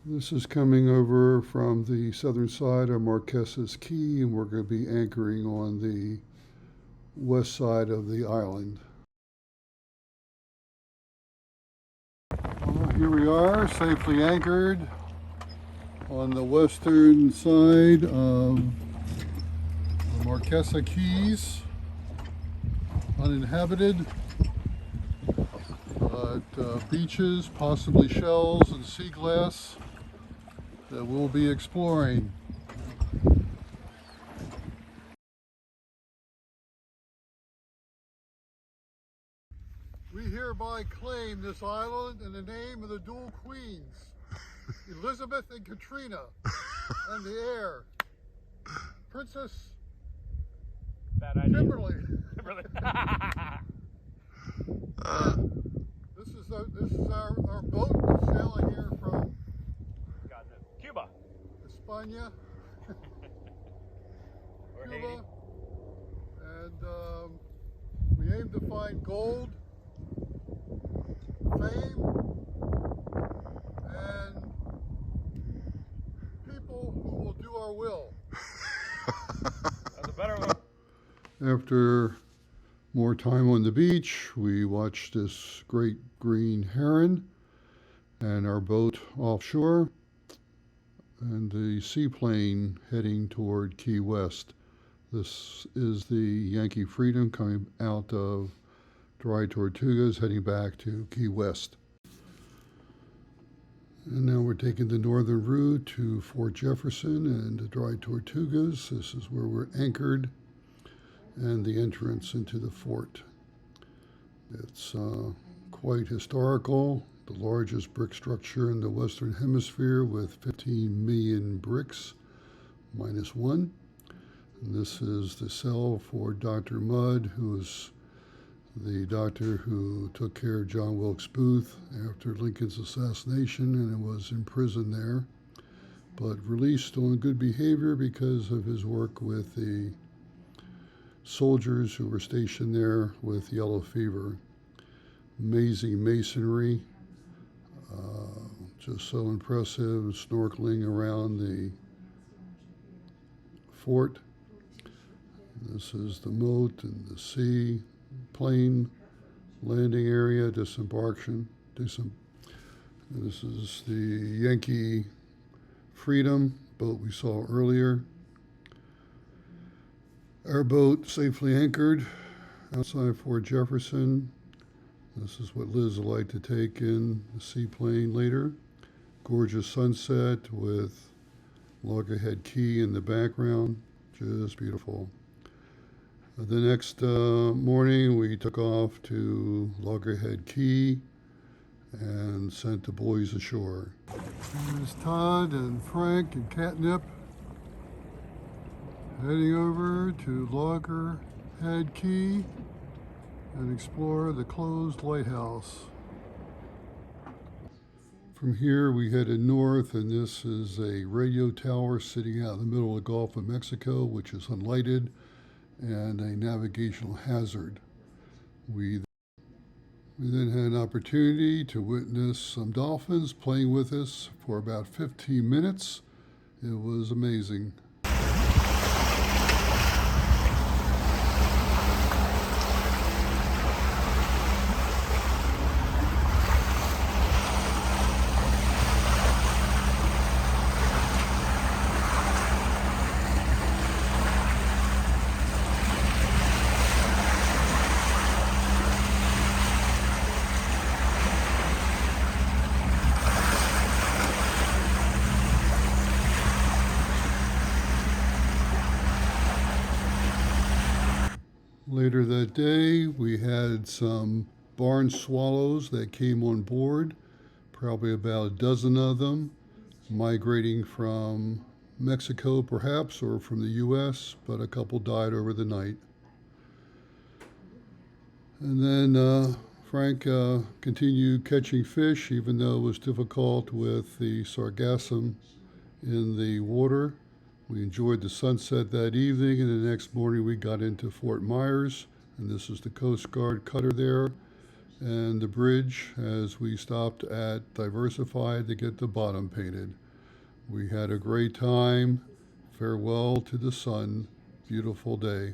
This is coming over from the southern side of Marquesa's Key, and we're going to be anchoring on the west side of the island. Well, here we are, safely anchored on the western side of the Marquesa Keys, uninhabited, but beaches, possibly shells and sea glass that we'll be exploring. We hereby claim this island in the name of the dual queens, Elizabeth and Katrina, and the heir, Princess Bad idea. Kimberly. Kimberly. This is our boat sailing here from God knows. Cuba. España, Or Cuba, Haiti. and we aim to find gold, fame, and people who will do our will. That's a better one. After more time on the beach, we watched this great green heron and our boat offshore and the seaplane heading toward Key West. This is the Yankee Freedom coming out of Dry Tortugas heading back to Key West. And now we're taking the northern route to Fort Jefferson and the Dry Tortugas. This is where we're anchored and the entrance into the fort. It's quite historical, the largest brick structure in the Western Hemisphere with 15 million bricks, minus one. And this is the cell for Dr. Mudd, who is the doctor who took care of John Wilkes Booth after Lincoln's assassination and was imprisoned there, but released on good behavior because of his work with the soldiers who were stationed there with yellow fever. Amazing masonry, just so impressive, snorkeling around the fort. This is the moat and the sea, plane landing area, disembarkation. This is the Yankee Freedom boat we saw earlier. Our boat safely anchored outside Fort Jefferson. This is what Liz would like to take in the seaplane later. Gorgeous sunset with Loggerhead Key in the background, just beautiful. The next morning we took off to Loggerhead Key and sent the boys ashore. Here's Todd and Frank and Catnip heading over to Loggerhead Key and explore the closed lighthouse. From here we headed north, and this is a radio tower sitting out in the middle of the Gulf of Mexico, which is unlighted and a navigational hazard. We then had an opportunity to witness some dolphins playing with us for about 15 minutes. It was amazing. Later that day, we had some barn swallows that came on board, probably about a dozen of them, migrating from Mexico perhaps, or from the US, but a couple died over the night. And then Frank continued catching fish, even though it was difficult with the sargassum in the water. We enjoyed the sunset that evening, and the next morning we got into Fort Myers, and this is the Coast Guard cutter there, and the bridge as we stopped at Diversified to get the bottom painted. We had a great time. Farewell to the sun. Beautiful day.